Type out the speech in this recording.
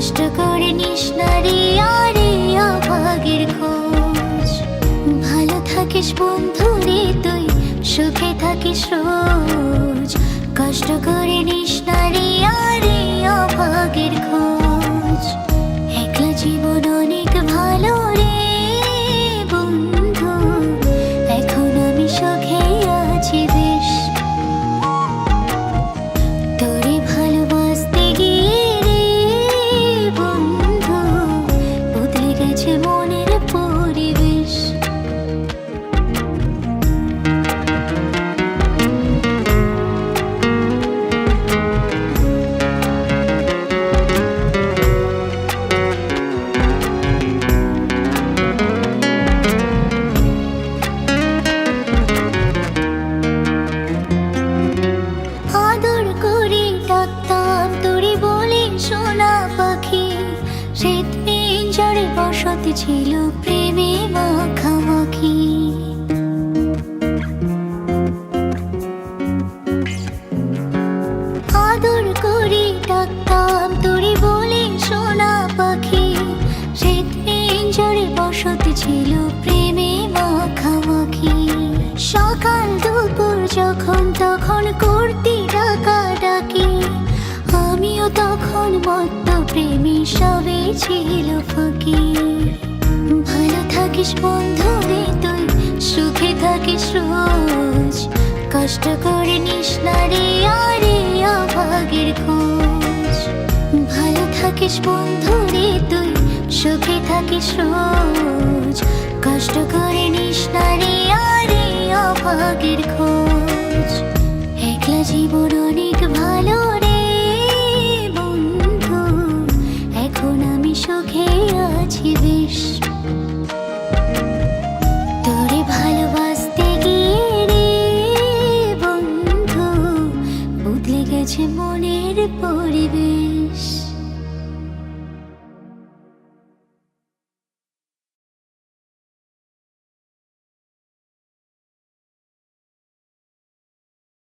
কষ্ট করে নিস না রে আরে অভাগের খোঁজ। ভালো থাকিস বন্ধু রে তুই, সুখে থাকিস রোজ। কষ্ট করে নিস না রে আরে অভাগের খোঁজ। একলা জীবন অনেক ভালো রে বন্ধু, এখন আমি সুখে আছি বেশ। তোরে ভালোবাসতে গিয়ে রে বন্ধু, বদলে গেছে মনের পরিবেশ। আদর করে ডাকতাম তোরে বলে সোনা পাখি, শীত পিঞ্জরে বসতি ছিল প্রেমে মাখামাখি। আদর করে ডাকতাম তোরে বলে সোনা পাখি, শীত পিঞ্জরে বসতি ছিল প্রেমে মাখামাখি। সকাল দুপুর যখন তখন করতি ডাকাডাকি, আমিও তখন মত্ত প্রেমী, সবে ছিল ফাঁকি। ভালো থাকিস বন্ধু রে তুই, সুখে থাকিস রোজ। কষ্ট করে নিস না রে আরে অভাগের খোঁজ। ভালো থাকিস বন্ধু রে তুই, সুখে থাকিস রোজ। কষ্ট করে নিস না রে আরে অভাগের খোঁজ। একলা জীবন অনেক ভালো রে বন্ধু, এখন আমি সুখে আছি বেশ। তোরে ভালোবাসতে গিয়ে রে বন্ধু, বদলে গেছে মনের পরিবেশ।